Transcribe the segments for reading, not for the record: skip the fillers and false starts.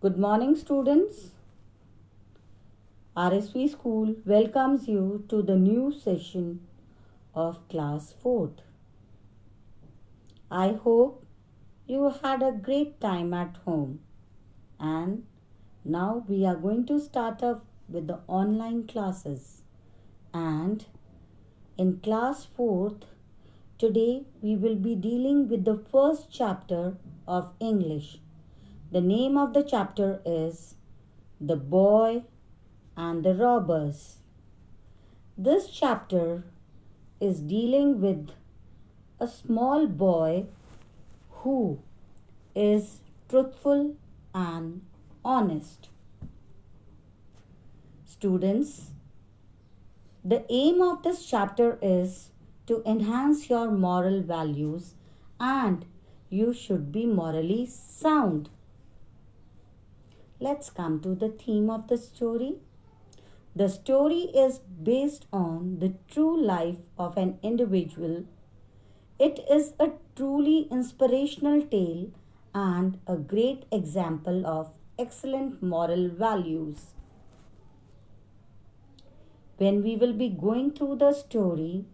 Good morning, students. RSV School welcomes you to the new session of Class 4th. I hope you had a great time at home. And now we are going to start up with the online classes. And in Class 4th, today we will be dealing with the first chapter of English. The name of the chapter is The Boy and the Robbers. This chapter is dealing with a small boy who is truthful and honest. Students, the aim of this chapter is to enhance your moral values and you should be morally sound. Let's come to the theme of the story. The story is based on the true life of an individual. It is a truly inspirational tale and a great example of excellent moral values. When we will be going through the story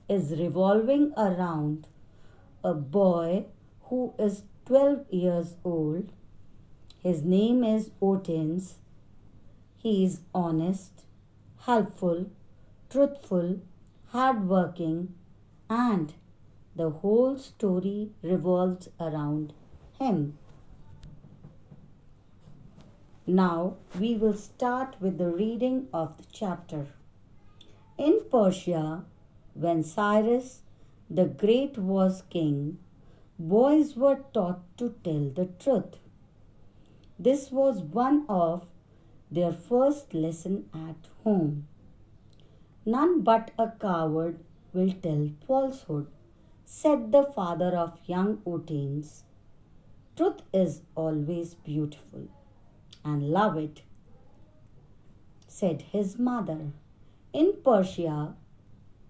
is revolving around a boy who is 12 years old. His name is Otis. He is honest, helpful, truthful, hardworking, and the whole story revolves around him. Now we will start with the reading of the chapter. In Persia, when Cyrus the Great was king, boys were taught to tell the truth. This was one of their first lesson at home. None but a coward will tell falsehood, said the father of young Otanes. Truth is always beautiful, and love it, said his mother. In Persia,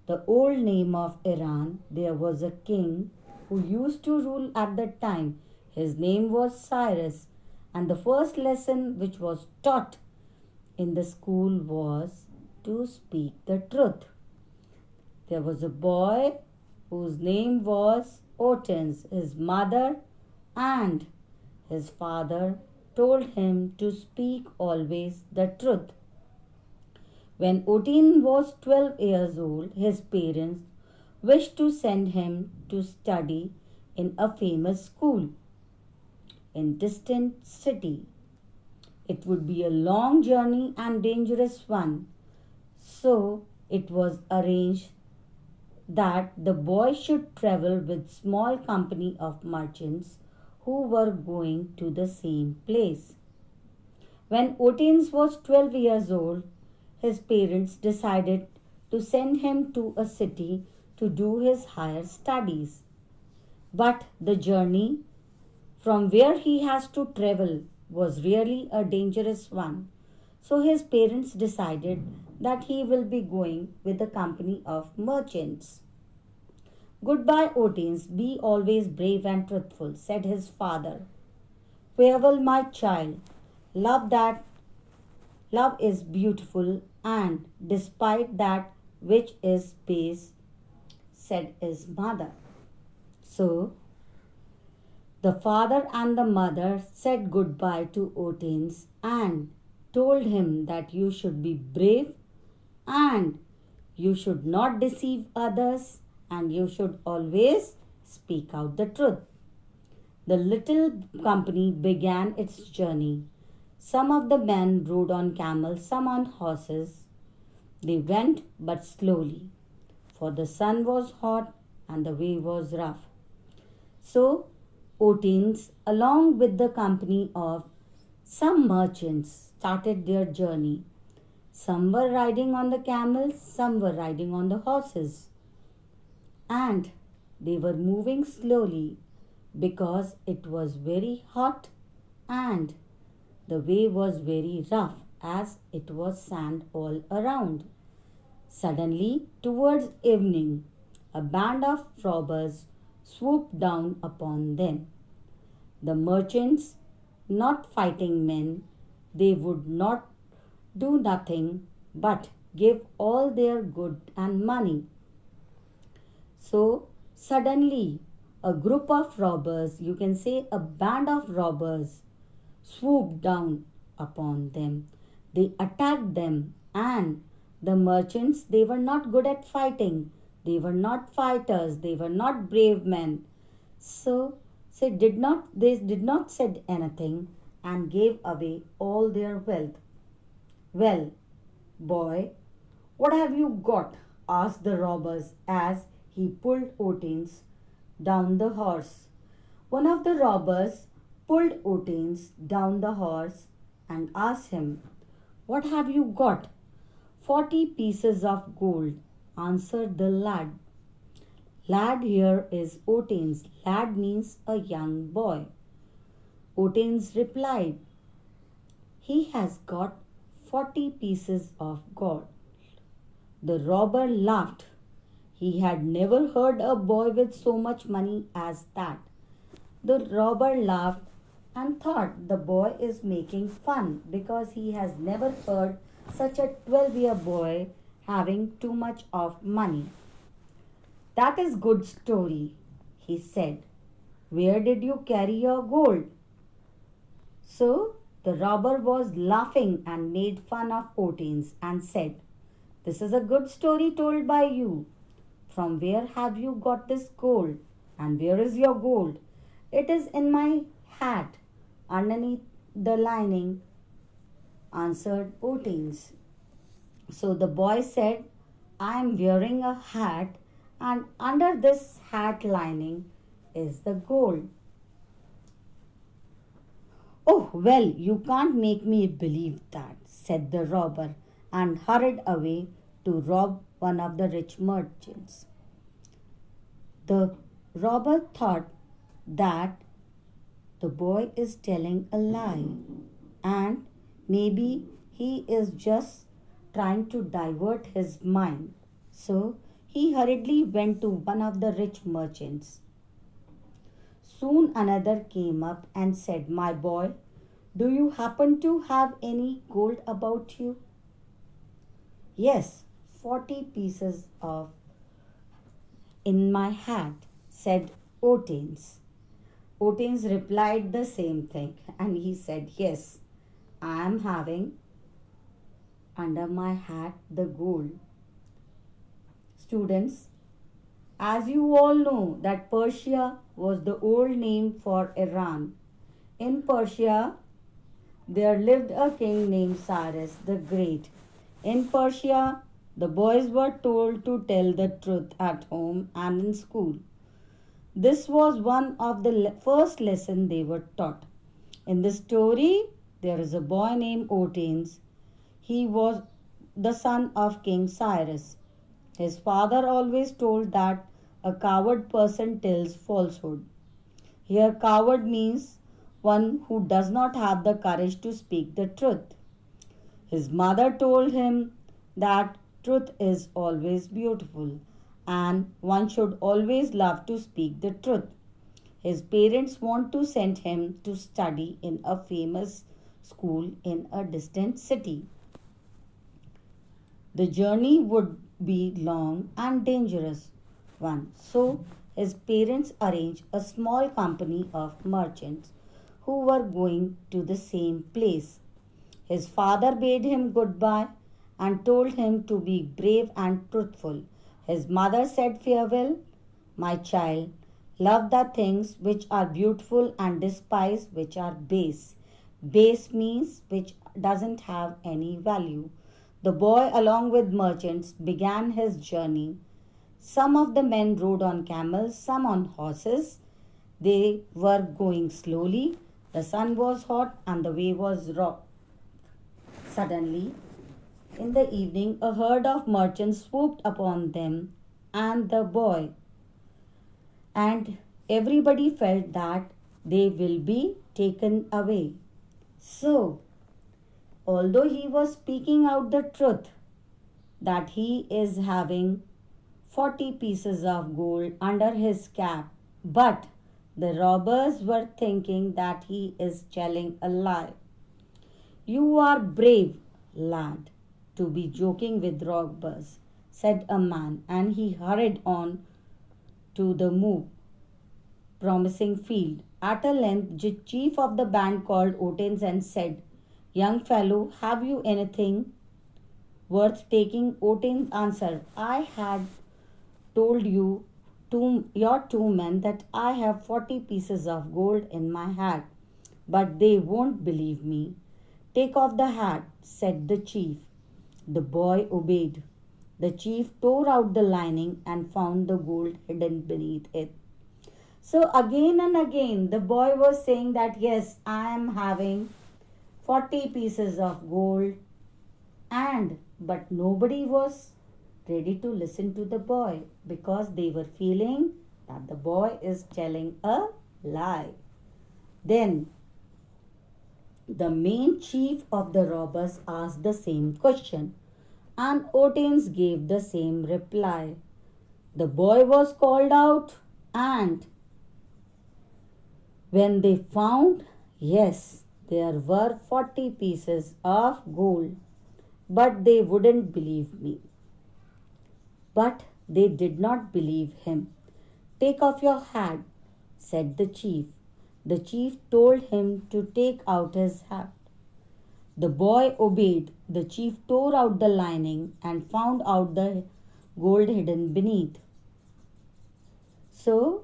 the old name of Iran, there was a king who used to rule at that time. His name was Cyrus, and the first lesson which was taught in the school was to speak the truth. There was a boy whose name was Otis. His mother and his father told him to speak always the truth. When Otin was 12 years old, his parents wished to send him to study in a famous school in distant city. It would be a long journey and dangerous one. So it was arranged that the boy should travel with small company of merchants who were going to the same place. When Otis was 12 years old, his parents decided to send him to a city to do his higher studies. But the journey from where he has to travel was really a dangerous one. So his parents decided that he will be going with a company of merchants. Goodbye, Otis, be always brave and truthful, said his father. Farewell, my child. Love is beautiful, and despite that which is base, said his mother. So the father and the mother said goodbye to Otis and told him that you should be brave and you should not deceive others and you should always speak out the truth. The little company began its journey. Some of the men rode on camels, some on horses. They went but slowly, for the sun was hot and the way was rough. So Otis, along with the company of some merchants, started their journey. Some were riding on the camels, some were riding on the horses. And they were moving slowly because it was very hot and the way was very rough as it was sand all around. Suddenly, towards evening, a band of robbers swooped down upon them. The merchants not fighting men, they would not do nothing but give all their good and money. So suddenly, a group of robbers, you can say a band of robbers, swooped down upon them. They attacked them, and the merchants, they were not good at fighting. They were not fighters. They were not brave men. So they did not said anything and gave away all their wealth. Well, boy, what have you got? Asked the robbers as he pulled Otanes down the horse. One of the robbers pulled Otanes down the horse and asked him, "What have you got?" 40 pieces of gold, answered the lad. Lad here is Otanes. Lad means a young boy. Otanes replied, "He has got 40 pieces of gold." The robber laughed. He had never heard a boy with so much money as that. The robber laughed and thought the boy is making fun because he has never heard such a 12-year boy having too much of money. "That is good story," he said. "Where did you carry your gold?" So the robber was laughing and made fun of Otanes and said, "This is a good story told by you. From where have you got this gold? And where is your gold?" "It is in my hat, underneath the lining," answered Otanes. So the boy said, "I am wearing a hat, and under this hat lining is the gold." "Oh, well, you can't make me believe that," said the robber, and hurried away to rob one of the rich merchants. The robber thought that the boy is telling a lie, and maybe he is just trying to divert his mind. So he hurriedly went to one of the rich merchants. Soon another came up and said, "My boy, do you happen to have any gold about you?" "Yes, 40 pieces of in my hat," said Otanes. Otanes replied the same thing, and he said, "Yes, I am having under my hat the gold." Students, as you all know that Persia was the old name for Iran. In Persia, there lived a king named Cyrus the Great. In Persia, the boys were told to tell the truth at home and in school. This was one of the first lessons they were taught. In this story, there is a boy named Otanes. He was the son of King Cyrus. His father always told that a coward person tells falsehood. Here, coward means one who does not have the courage to speak the truth. His mother told him that truth is always beautiful and one should always love to speak the truth. His parents want to send him to study in a famous school in a distant city. The journey would be long and dangerous one. So his parents arranged a small company of merchants who were going to the same place. His father bade him goodbye and told him to be brave and truthful. His mother said, "Farewell, my child. Love the things which are beautiful and despise which are base." Base means which doesn't have any value. The boy, along with merchants, began his journey. Some of the men rode on camels, some on horses. They were going slowly. The sun was hot and the way was rough. Suddenly, in the evening, a herd of merchants swooped upon them and the boy, and everybody felt that they will be taken away. So, although he was speaking out the truth that he is having 40 pieces of gold under his cap, but The robbers were thinking that he is telling a lie. You are brave, lad, to be joking with robbers, said a man, and he hurried on to the move, promising field. At a length, the chief of the band called Oates and said, young fellow, have you anything worth taking? Oates answered, I had told your two men that I have 40 pieces of gold in my hat, but they won't believe me. Take off the hat, said the chief. The boy obeyed. The chief tore out the lining and found the gold hidden beneath it. So again and again, the boy was saying that, yes, I am having 40 pieces of gold, and but nobody was ready to listen to the boy because they were feeling that the boy is telling a lie. Then the main chief of the robbers asked the same question, and Oates gave the same reply. The boy was called out, and when they found, yes, there were 40 pieces of gold, but they wouldn't believe me. But they did not believe him. Take off your hat, said the chief. The chief told him to take out his hat. The boy obeyed. The chief tore out the lining and found out the gold hidden beneath. So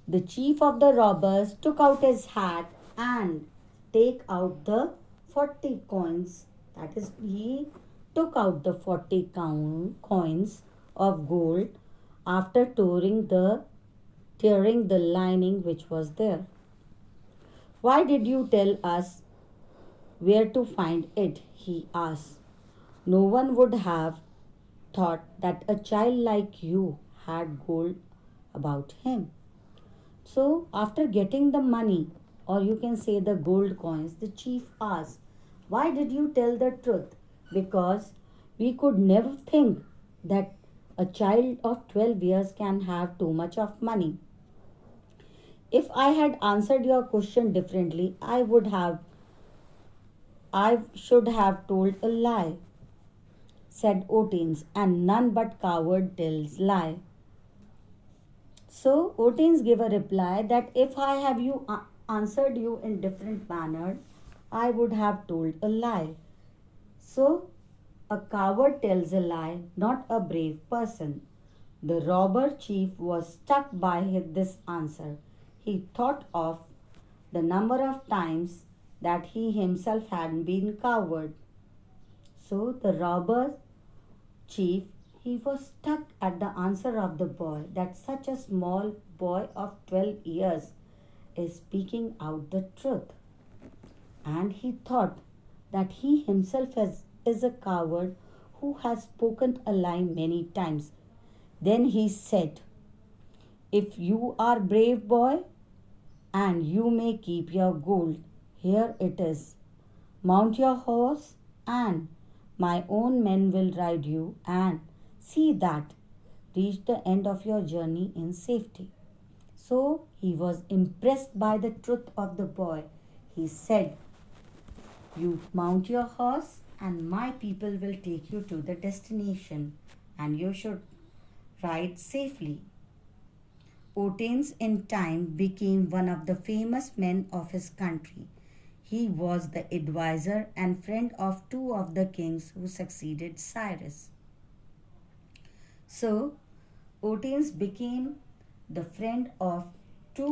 the chief of the robbers took out his hat and take out the 40 coins. That is, he took out the 40 coins of gold after tearing the lining which was there. Why did you tell us where to find it? He asked. No one would have thought that a child like you had gold about him. So, after getting the money, or you can say the gold coins, the chief asked, why did you tell the truth? Because we could never think that a child of 12 years can have too much of money. If I had answered your question differently, I should have told a lie, said Oates, and none but coward tells lie. So Oates gave a reply that if I have answered you in different manner, I would have told a lie. So a coward tells a lie, not a brave person. The robber chief was struck by this answer. He thought of the number of times that he himself had been coward. So the robber chief, he was stuck at the answer of the boy, that such a small boy of 12 years is speaking out the truth. And he thought that he himself is a coward who has spoken a lie many times. Then he said, if you are brave boy, and you may keep your gold, here it is. Mount your horse, and my own men will ride you, and see that reach the end of your journey in safety. So he was impressed by the truth of the boy. He said, you mount your horse, and my people will take you to the destination, and you should ride safely. Oates in time became one of the famous men of his country. He was the advisor and friend of two of the kings who succeeded Cyrus. So, Oates became the friend of